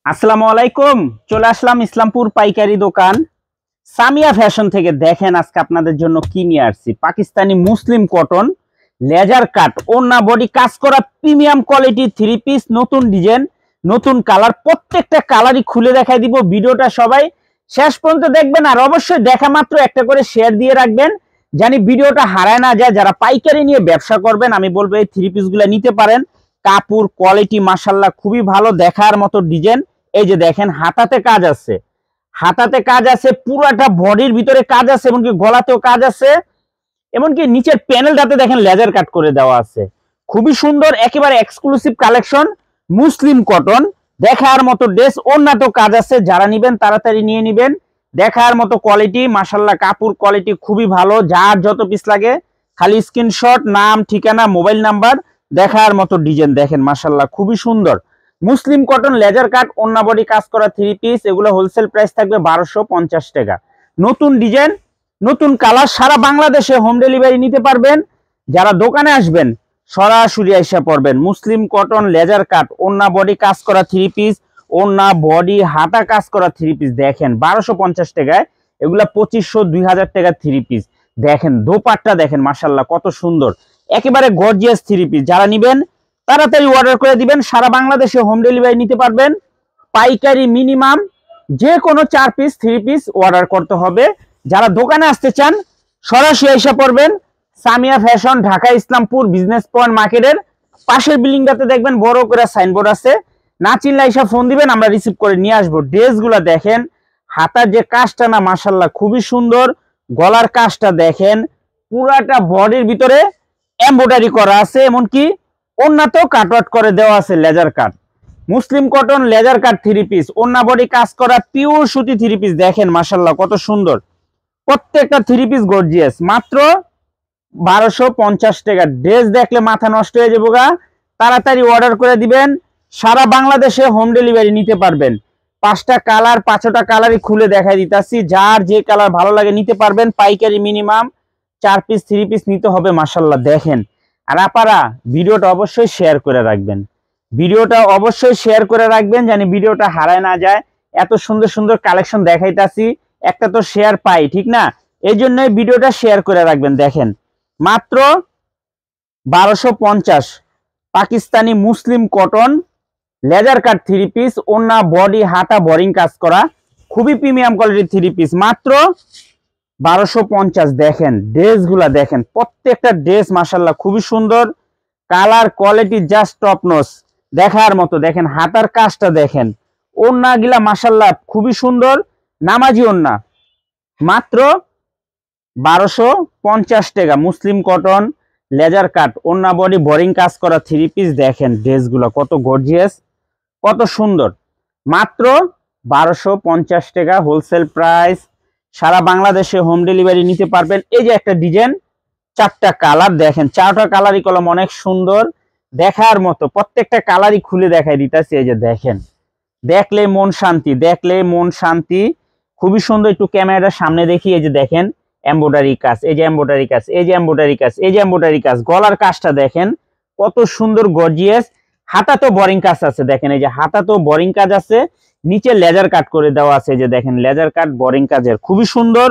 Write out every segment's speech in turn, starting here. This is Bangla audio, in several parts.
আসসালামু আলাইকুম। চলে আসলাম ইসলামপুর পাইকারি দোকান সামিয়া ফ্যাশন থেকে। দেখেন আজকে আপনাদের জন্য কি নিয়ে আসছি। পাকিস্তানি মুসলিম কটন লেজার কাট ওড়না বডি কাজ করা প্রিমিয়াম কোয়ালিটি থ্রি পিস, নতুন ডিজাইন, নতুন কালার। প্রত্যেকটা কালারই খুলে দেখাই দিব। ভিডিওটা সবাই শেষ পর্যন্ত দেখবেন, আর অবশ্যই দেখা মাত্র একটা করে শেয়ার দিয়ে রাখবেন, জানি ভিডিওটা হারায় না যায়। যারা পাইকারি নিয়ে ব্যবসা করবেন আমি বলবো এই থ্রি পিস গুলা নিতে পারেন। কাপড় কোয়ালিটি মাশাআল্লাহ খুবই ভালো, দেখার মতো ডিজাইন। এই যে দেখেন হাতাতে কাজ আছে, হাতাতে কাজ আছে, পুরাটা বডির ভিতরে কাজ আছে, এমনকি গলাতেও কাজ আছে, এমনকি নিচের প্যানেলটাতে দেখেন লেজার কাট করে দেওয়া আছে। খুবই সুন্দর, একেবারে এক্সক্লুসিভ কালেকশন মুসলিম কটন। দেখার মতো ড্রেস, ওড়নাতেও কাজ আছে। যারা নিবেন তাড়াতাড়ি নিয়ে নিবেন। দেখার মতো কোয়ালিটি মাশাআল্লাহ, কাপড় কোয়ালিটি খুবই ভালো। যার যত পিস লাগে খালি স্ক্রিনশট, নাম, ঠিকানা, মোবাইল নাম্বার। দেখার মতো ডিজাইন দেখেন মাশাআল্লাহ খুবই সুন্দর। মুসলিম কটন লেজার কাট ওড়না বডি কাজ করা থ্রি পিস, এগুলো হোলসেল প্রাইস থাকবে 1250 টাকা। নতুন ডিজাইন, নতুন কালার, সারা বাংলাদেশে হোম ডেলিভারি নিতে পারবেন। যারা দোকানে আসবেন সরাসরি আইসা পড়বেন। মুসলিম কটন লেজার কাট ওড়না বডি কাজ করা থ্রি পিস, ওড়না বডি হাতা কাজ করা থ্রি পিস দেখেন 1250 টাকায়। এগুলা 2500-2000 টাকা থ্রি পিস। দেখেন দোপাট্টা দেখেন মাশাআল্লাহ কত সুন্দর, একেবারে গর্জিয়াস থ্রি পিস। যারা নিবেন তাড়াতাড়ি অর্ডার করে দিবেন। সারা বাংলাদেশে হোম ডেলিভারি নিতে পারবেন। পাইকারি মিনিমাম যে কোনো 4 পিস 3 পিস অর্ডার করতে হবে। যারা দোকানে আসতে চান সরাসরি এসে পড়বেন Samia fashion, Dhaka Islampur business point মার্কেটের পাশের বিল্ডিংটাতে দেখবেন বড় করে সাইনবোর্ড আছে। না চিনলে এসে ফোন দিবেন, আমরা রিসিভ করে নিয়ে আসবো। ড্রেসগুলো দেখেন, হাতার যে কাজটা না মাশাআল্লাহ খুবই সুন্দর। গলার কাজটা দেখেন, পুরাটা বডির ভিতরে এমব্রয়ডারি করা আছে, এমনকি ওড়নাতেও কাটওয়ার্ক করে দেওয়া আছে laser cut. Muslin cotton laser cut three piece, ওড়না বডি কাজ করা পিওর সুতি থ্রি পিস দেখেন মাশাআল্লাহ কত সুন্দর। প্রত্যেকটা থ্রি পিস গর্জিয়াস, মাত্র 1250 টাকা। ড্রেস দেখলে মাথা নষ্ট হয়ে যাবো গা। তাড়াতাড়ি অর্ডার করে দিবেন। সারা বাংলাদেশে হোম ডেলিভারি নিতে পারবেন। 5টা কালার, 5টা কালারই খুলে দেখাই দিতাছি। যার যে কালার ভালো লাগে নিতে পারবেন। পাইকারি মিনিমাম 4 পিস 3 পিস নিতে হবে মাশাআল্লাহ দেখেন। আর আপনারা ভিডিওটা অবশ্যই শেয়ার করে রাখবেন, ভিডিওটা অবশ্যই শেয়ার করে রাখবেন, জানি ভিডিওটা হারায় না যায়। এত সুন্দর সুন্দর কালেকশন দেখাইতাছি, একটা তো শেয়ার পাই ঠিক না? এই জন্যই ভিডিওটা শেয়ার করে রাখবেন। দেখেন মাত্র 1250 Pakistani muslin cotton laser cut three piece, ওড়না বডি হাতা বোরিং কাজ করা, খুবই প্রিমিয়াম কোয়ালিটির থ্রি পিস, মাত্র 1250। দেখেন ড্রেসগুলা দেখেন, প্রত্যেকটা ড্রেস মাশাআল্লাহ খুবই সুন্দর। Colour quality just top notch, দেখার মতো। দেখেন হাতার কাজটা দেখেন, ওড়না গিলা মাশাআল্লাহ খুবই সুন্দর, নামাজি ওড়না। মাত্র 1250 টাকা। মুসলিম কটন লেজার কাট ওড়না বডি বোরিং কাজ করা থ্রি পিস দেখেন ড্রেসগুলো কত গর্জিয়াস, কত সুন্দর। মাত্র 1250 টাকা হোলসেল প্রাইস। সারা বাংলাদেশে হোম ডেলিভারি নিতে পারবেন। এই যে একটা ডিজাইন, 4টা কালার দেখেন, 4টা কালারই কলম অনেক সুন্দর, দেখার মতো। প্রত্যেকটা কালারই খুলে দেখাই দিতেছি। এই যে দেখেন, দেখলে মন শান্তি, দেখলে মন শান্তি, খুবই সুন্দর। একটু ক্যামেরার সামনে দেখি। এই যে দেখেন এমব্রয়ডারি কাজ, এই যে এমব্রয়ডারি কাজ, এই যে এমব্রয়ডারি কাজ, এই যে এমব্রয়ডারি কাজ। গলার কাজটা দেখেন কত সুন্দর গর্জিয়াস। হাতা তো বোরিং কাজ আছে দেখেন, এই যে হাতা তো বোরিং কাজ আছে, নিচে লেজার কাট করে দেওয়া আছে। যে দেখেন লেজার কাট বোরিং কাজের, খুবই সুন্দর,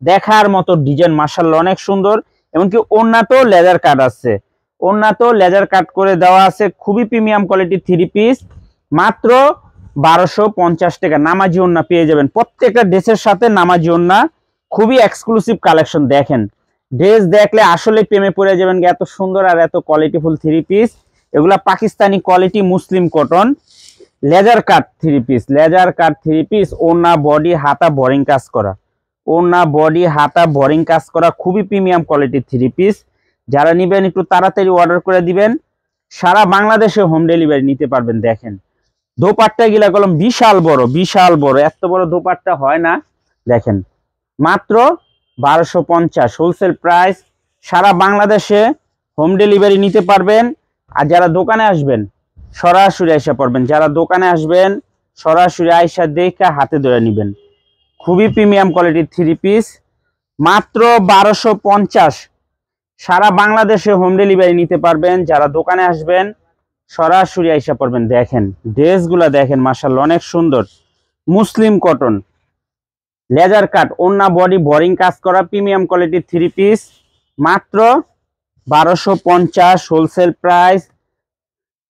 দেখার মতো ডিজাইন মাশাআল্লাহ অনেক সুন্দর। এমনকি ওড়নাতেও লেজার কাট আছে, ওড়নাতেও লেজার কাট করে দেওয়া আছে। খুবই প্রিমিয়াম কোয়ালিটি থ্রি পিস, মাত্র 1250 টাকা। নামাজি ওড়না পেয়ে যাবেন প্রত্যেকটা ড্রেসের সাথে, নামাজি ওড়না। খুবই এক্সক্লুসিভ কালেকশন দেখেন, ড্রেস দেখলে আসলে প্রেমে পড়ে যাবেন। এত সুন্দর আর এত কোয়ালিটিফুল থ্রি পিস। এগুলা Pakistani quality muslin cotton laser cut three piece, laser cut three piece, ওড়না বডি হাতা বোরিং কাজ করা, ওড়না বডি হাতা বোরিং কাজ করা, খুবই প্রিমিয়াম কোয়ালিটির থ্রি পিস। যারা নিবেন একটু তাড়াতাড়ি অর্ডার করে দিবেন। সারা বাংলাদেশে হোম ডেলিভারি নিতে পারবেন। দেখেন দোপাট্টা গিলা কলম বিশাল বড়, বিশাল বড়, এত বড় দোপাট্টা হয় না। দেখেন মাত্র 1250 হোলসেল প্রাইস। সারা বাংলাদেশে হোম ডেলিভারি নিতে পারবেন। আর যারা দোকানে আসবেন সরাসরি আইসা পড়বেন, যারা দোকানে আসবেন সরাসরি আইসা দেখে হাতে ধরে নেবেন। খুবই প্রিমিয়াম কোয়ালিটির থ্রি পিস, মাত্র 1250। সারা বাংলাদেশে হোম ডেলিভারি নিতে পারবেন। যারা দোকানে আসবেন সরাসরি আইসা পড়বেন। দেখেন ড্রেসগুলা দেখেন মাশাআল্লাহ অনেক সুন্দর, মুসলিম কটন, লেজার কাট, ওন্না বডি বোরিং কাজ করা, প্রিমিয়াম কোয়ালিটির 3 পিস, মাত্র 1250 হোলসেল প্রাইস।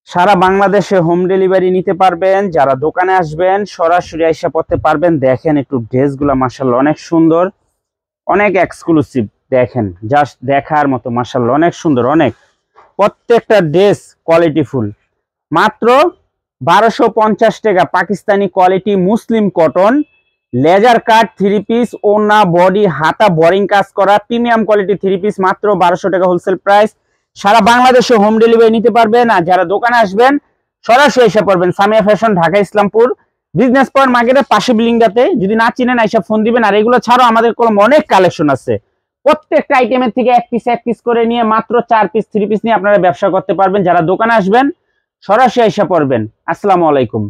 সারা বাংলাদেশে হোম ডেলিভারি নিতে পারবেন। যারা দোকানে আসবেন সরাসরি আইসা পড়তে পারবেন। দেখেন একটু ড্রেসগুলা মাশাআল্লাহ অনেক সুন্দর, অনেক এক্সক্লুসিভ, দেখেন জাস্ট দেখার মতো মাশাআল্লাহ অনেক সুন্দর, অনেক প্রত্যেকটা ড্রেস কোয়ালিটিফুল। মাত্র 1250 টাকা Pakistani quality muslin cotton, laser কাট 3 পিস, ওনা বডি হাতা বোরিং কাজ করা, প্রিমিয়াম কোয়ালিটি 3 পিস, মাত্র 1200 টাকা হোলসেল প্রাইস। সারা বাংলাদেশে হোম ডেলিভারি নিতে পারবেন। আর যারা দোকানে আসবেন সরাসরি এসে পড়বেন Samia fashion, Dhaka Islampur business point মার্কেটের পাশে বিল্ডিংটাতে। যদি না চিনেন আইসা ফোন দিবেন। আর এগুলো ছাড়াও আমাদের অনেক কালেকশন আছে। প্রত্যেকটা আইটেমের থেকে এক পিস করে নিয়ে মাত্র 4 পিস 3 পিস নিয়ে আপনারা ব্যবসা করতে পারবেন। যারা দোকানে আসবেন সরাসরি আইসা পড়বেন। আসসালামু আলাইকুম।